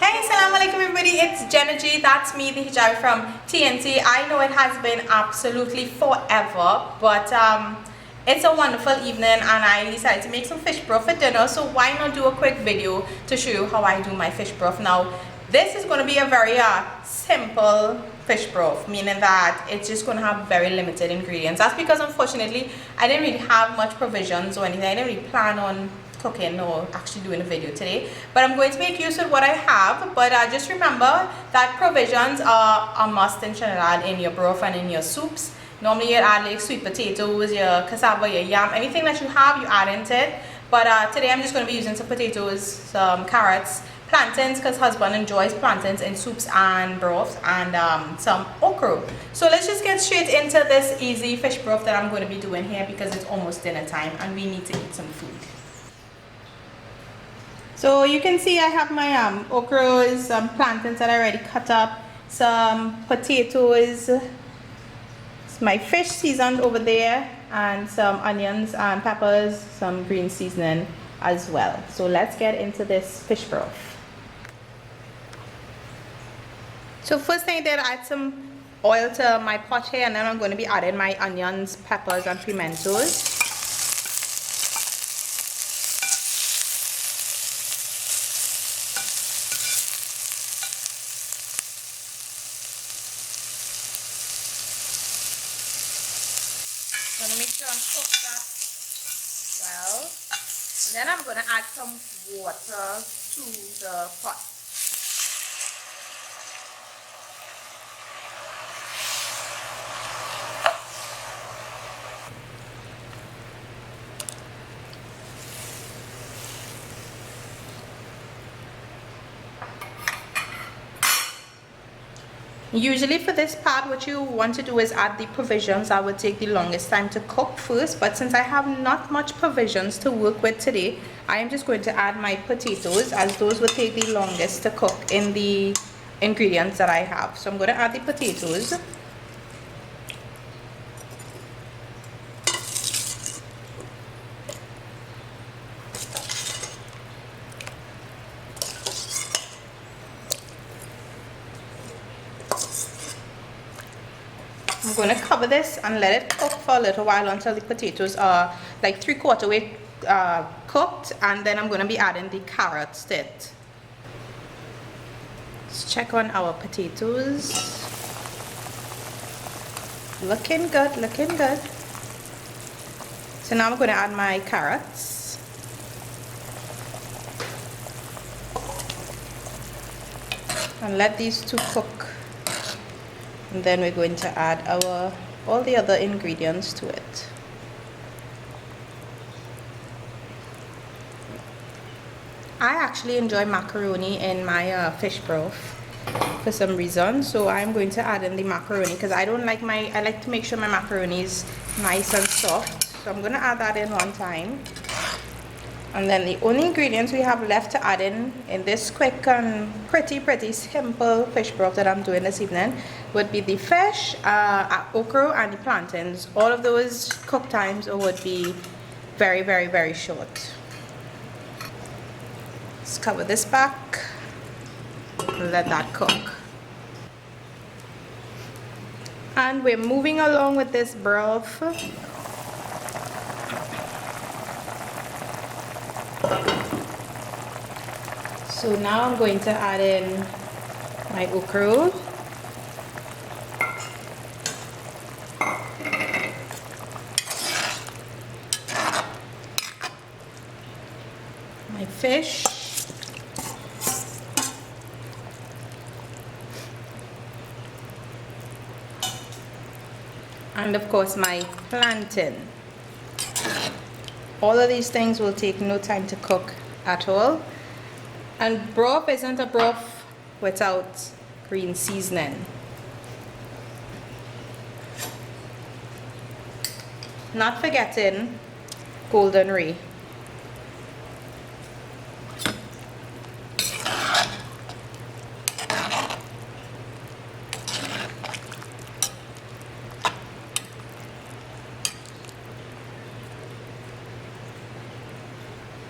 Hey, Assalamu alaikum everybody, it's Jenna G, that's me, the Hijabi from TNT. I know it has been absolutely forever, but it's a wonderful evening and I decided to make some fish broth for dinner, so why not do a quick video to show you how I do my fish broth. Now, this is going to be a very simple fish broth, meaning that it's just going to have very limited ingredients. That's because unfortunately, I didn't really have much provisions or anything. I didn't really plan on cooking or actually doing a video today, but I'm going to make use of what I have. But just remember that provisions are a must in Trinidad in your broth and in your soups. Normally you add like sweet potatoes, your cassava, your yam, anything that you have, you add into it. But today I'm just going to be using some potatoes, some carrots, plantains, because husband enjoys plantains in soups and broths, and some okra. So let's just get straight into this easy fish broth that I'm going to be doing here, because it's almost dinner time and we need to eat some food. So you can see I have my okras, some plantains that I already cut up, some potatoes, my fish seasoned over there, and some onions and peppers, some green seasoning as well. So let's get into this fish broth. So first thing I did, I add some oil to my pot here, and then I'm going to be adding my onions, peppers and pimentos. I'm going to make sure I cook that well. And then I'm going to add some water to the pot. Usually for this part, what you want to do is add the provisions that would take the longest time to cook first, but since I have not much provisions to work with today, I am just going to add my potatoes, as those will take the longest to cook in the ingredients that I have. So I'm going to add the potatoes. I'm going to cover this and let it cook for a little while until the potatoes are like 3/4 way cooked, and then I'm going to be adding the carrots to it. Let's check on our potatoes. Looking good, looking good. So now I'm going to add my carrots. And let these two cook. And then we're going to add all the other ingredients to it. I actually enjoy macaroni in my fish broth for some reason, so I'm going to add in the macaroni, because I like to make sure my macaroni is nice and soft. So I'm going to add that in one time. And then the only ingredients we have left to add in this quick and pretty simple fish broth that I'm doing this evening would be the fish, okra and the plantains. All of those cook times would be very short. Let's cover this back and let that cook. And we're moving along with this broth. So now I'm going to add in my okra, my fish, and of course my plantain. All of these things will take no time to cook at all. And broth isn't a broth without green seasoning. Not forgetting golden ray.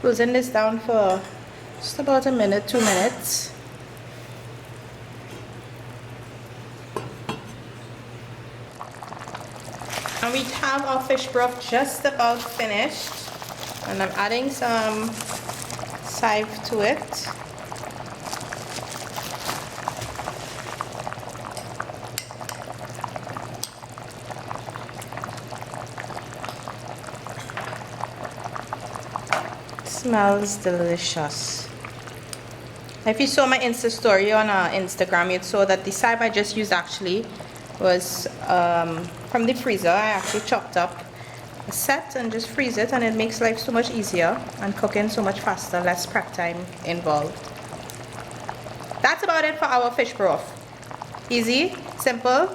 Closing this down for just about a minute, 2 minutes. And we have our fish broth just about finished. And I'm adding some chive to it. Smells delicious. If you saw my Insta story on Instagram, you saw that the chive I just used actually was from the freezer. I actually chopped up a set and just freeze it, and it makes life so much easier and cooking so much faster, less prep time involved. That's about it for our fish broth. Easy, simple,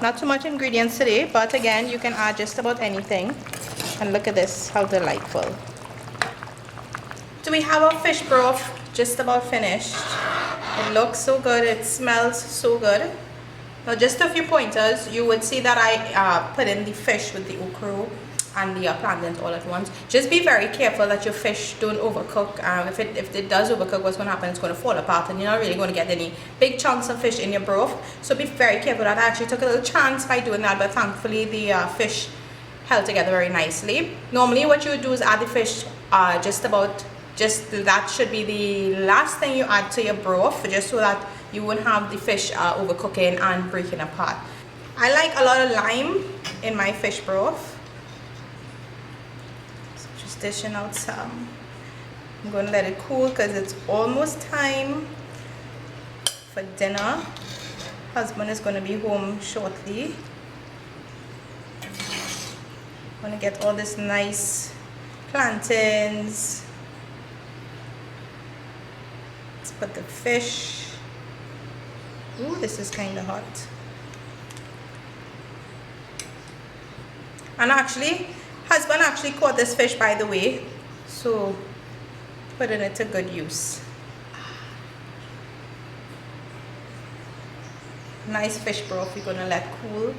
not too much ingredients today, but again, you can add just about anything. And look at this, how delightful. So we have our fish broth just about finished. It looks so good, it smells so good. Now just a few pointers. You would see that I put in the fish with the okra and the plantains all at once. Just be very careful that your fish don't overcook. If it does overcook, what's going to happen, it's going to fall apart and you're not really going to get any big chunks of fish in your broth. So be very careful. That I actually took a little chance by doing that, but thankfully the fish held together very nicely. Normally what you would do is add the fish that should be the last thing you add to your broth, just so that you won't have the fish overcooking and breaking apart. I like a lot of lime in my fish broth. So just dishing out some. I'm going to let it cool because it's almost time for dinner. Husband is going to be home shortly. I'm going to get all this nice plantains. Put the fish. Ooh, this is kind of hot. And actually, husband actually caught this fish, by the way, so putting it to good use. Nice fish broth we're gonna let cool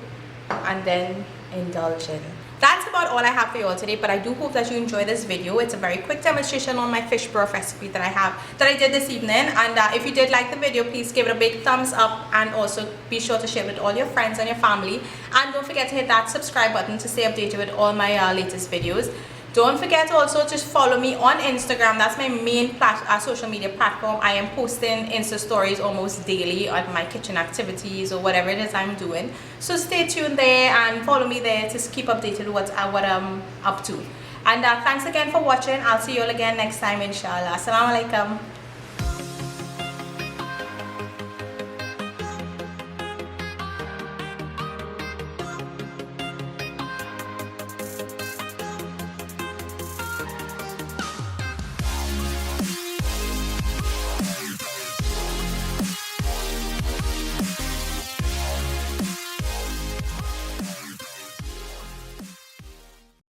and then indulge in. That's about all I have for you all today, but I do hope that you enjoy this video. It's a very quick demonstration on my fish broth recipe that I did this evening. And if you did like the video, please give it a big thumbs up, and also be sure to share it with all your friends and your family. And don't forget to hit that subscribe button to stay updated with all my latest videos. Don't forget also to follow me on Instagram. That's my main social media platform. I am posting Insta stories almost daily on my kitchen activities or whatever it is I'm doing. So stay tuned there and follow me there to keep updated with what I'm up to. And thanks again for watching. I'll see you all again next time, inshallah. Assalamu alaikum.